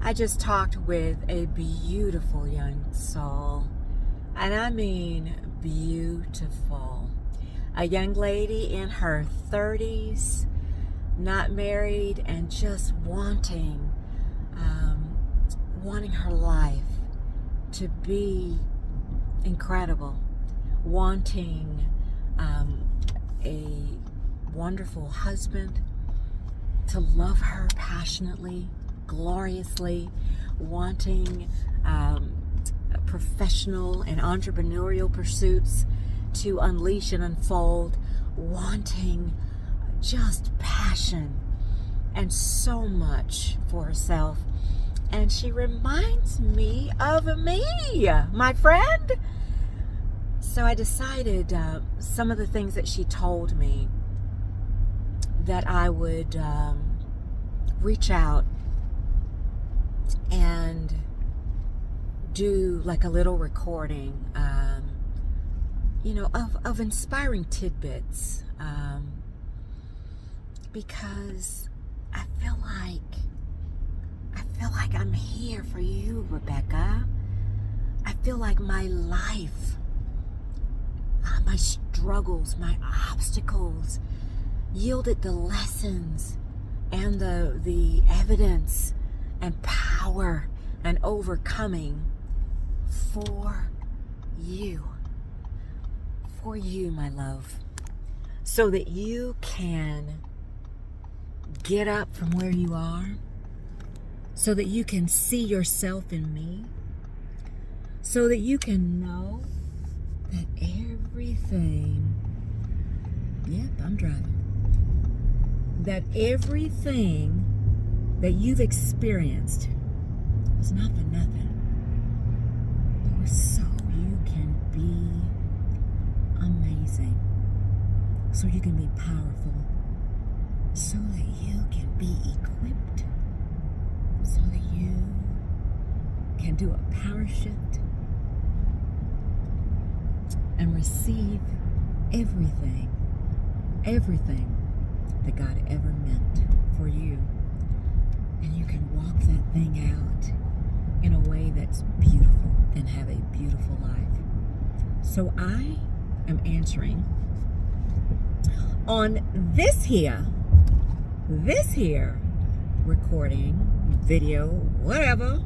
I just talked with a beautiful young soul, and I mean beautiful. A young lady in her 30s, not married, and just wanting her life to be incredible, wanting a wonderful husband to love her passionately, gloriously, wanting professional and entrepreneurial pursuits to unleash and unfold, wanting just passion and so much for herself. And she reminds me of me, my friend. So I decided some of the things that she told me that I would reach out and do like a little recording, of inspiring tidbits, because I feel like I'm here for you, Rebecca. I feel like my life, my struggles, my obstacles yielded the lessons and the evidence and power and overcoming for you, my love, so that you can get up from where you are, so that you can see yourself in me, so that you can know that everything, yep, I'm driving, that everything that you've experienced was not for nothing. It was so you can be amazing, so you can be powerful, so that you can be equipped, so that you can do a power shift and receive everything that God ever meant for you. And you can walk that thing out in a way that's beautiful and have a beautiful life. So I am answering on this here recording, video, whatever.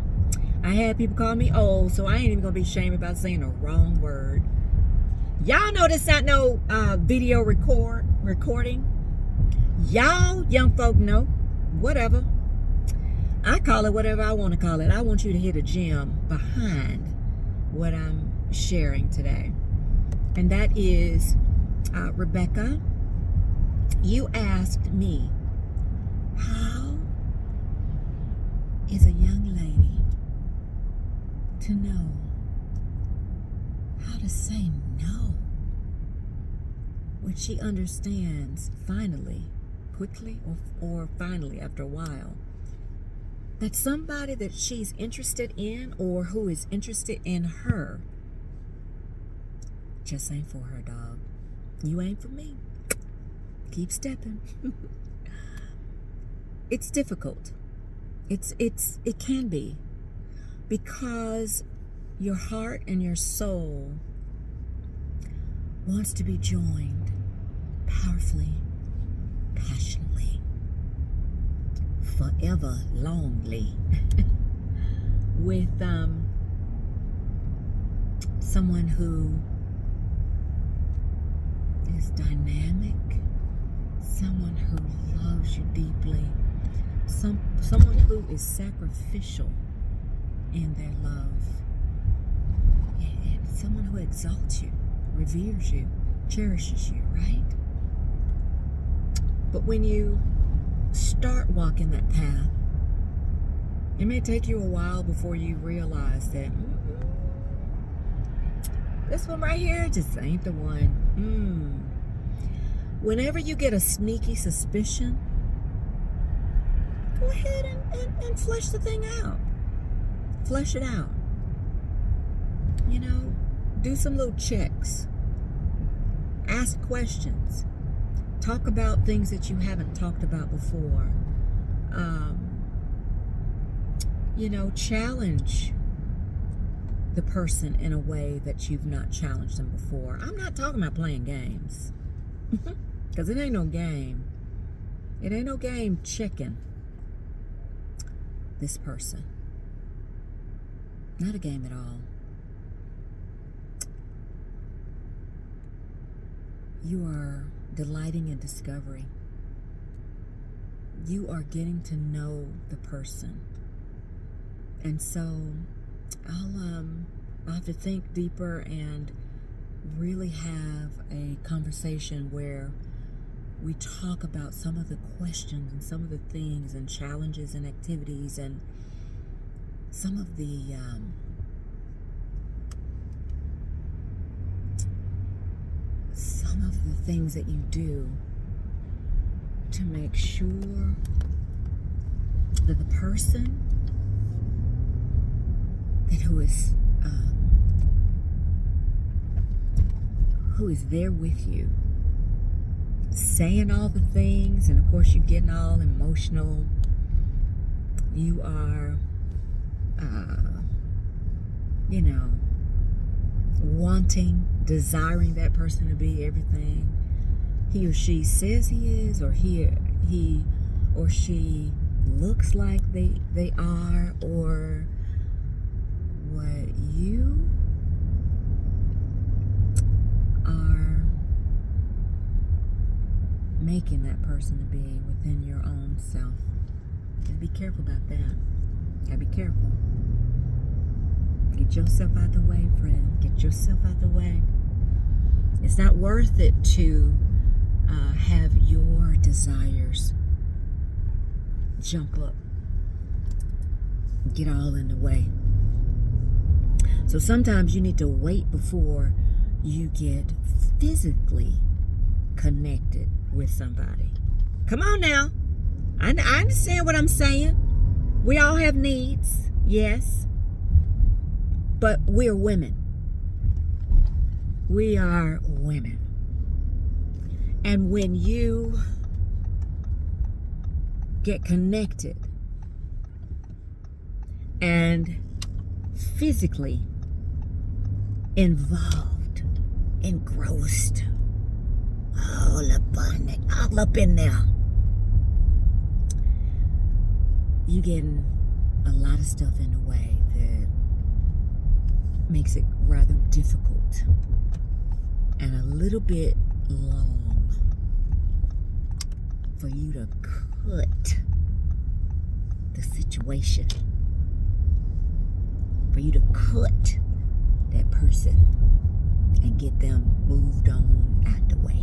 I had people call me old, so I ain't even gonna be ashamed about saying the wrong word. Y'all know this not no video recording. Y'all young folk know, whatever. I call it whatever I want to call it. I want you to hit a gem behind what I'm sharing today. And that is, Rebecca, you asked me, how is a young lady to know how to say no when she understands finally, quickly, or finally after a while, that somebody that she's interested in or who is interested in her just ain't for her, dog. You ain't for me. Keep stepping. It's difficult. It can be, because your heart and your soul wants to be joined powerfully, passionately, forever longly with someone who is dynamic, someone who loves you deeply, someone who is sacrificial in their love, and someone who exalts you, reveres you, cherishes you, right? But when you start walking that path, it may take you a while before you realize that this one right here just ain't the one. Whenever you get a sneaky suspicion, go ahead and flesh the thing out. Flesh it out. Do some little checks. Ask questions. Talk about things that you haven't talked about before. challenge the person in a way that you've not challenged them before. I'm not talking about playing games. Because it ain't no game. It ain't no game chicken this person. Not a game at all. You are delighting in discovery. You are getting to know the person. And so I'll have to think deeper and really have a conversation where we talk about some of the questions and some of the things and challenges and activities and some of the things that you do to make sure that the person who is there with you, saying all the things, and of course you're getting all emotional. You are, wanting, desiring that person to be everything he or she says he is, or he or she looks like they are, or what you are making that person to be within your own self. And be careful about that. Gotta be careful. Get yourself out the way, friend. Get yourself out the way. It's not worth it to have your desires jump up, get all in the way. So sometimes you need to wait before you get physically connected with somebody. Come on now. I understand what I'm saying. We all have needs, yes. But we're women. We are women. And when you get connected and physically involved, engrossed, all up in there, you getting a lot of stuff in the way that makes it rather difficult and a little bit long for you to cut the situation, for you to cut that person and get them moved on out the way.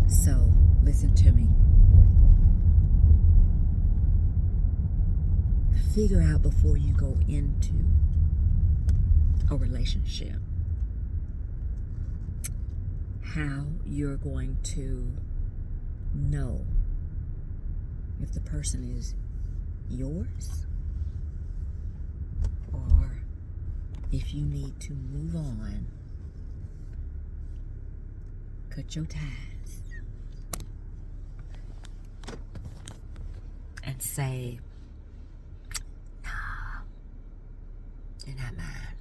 So listen to me. Figure out before you go into a relationship how you're going to know if the person is yours or if you need to move on, cut your ties, and say, nah, you're not mine.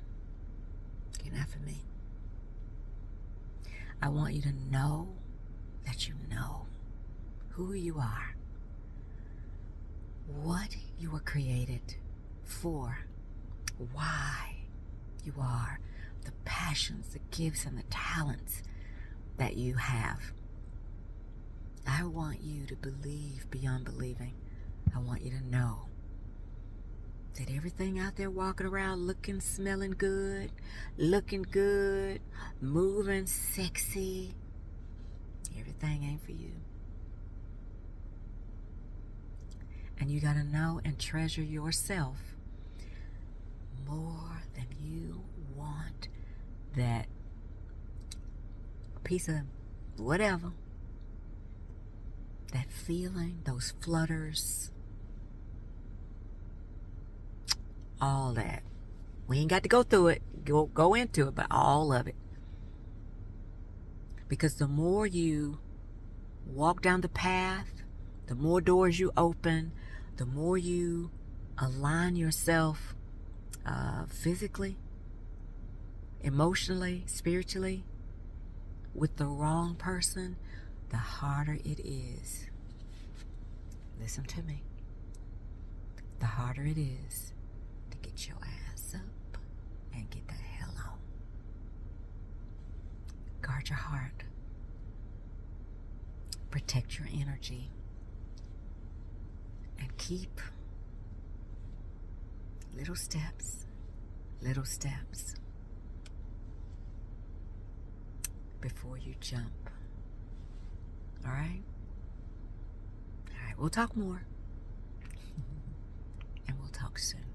You're not for me. I want you to know that you know who you are, what you were created for, why you are, the passions, the gifts, and the talents that you have. I want you to believe beyond believing. I want you to know that everything out there walking around looking, smelling good, looking good, moving sexy, everything ain't for you. And you gotta know and treasure yourself more than you want that piece of whatever, that feeling, those flutters, all that. We ain't got to go through it, go into it, but all of it. Because the more you walk down the path, the more doors you open, the more you align yourself physically, emotionally, spiritually with the wrong person, the harder it is. Listen to me. The harder it is to get your ass up and get the hell on. Guard your heart. Protect your energy. And keep little steps before you jump. All right? All right, we'll talk more. And we'll talk soon.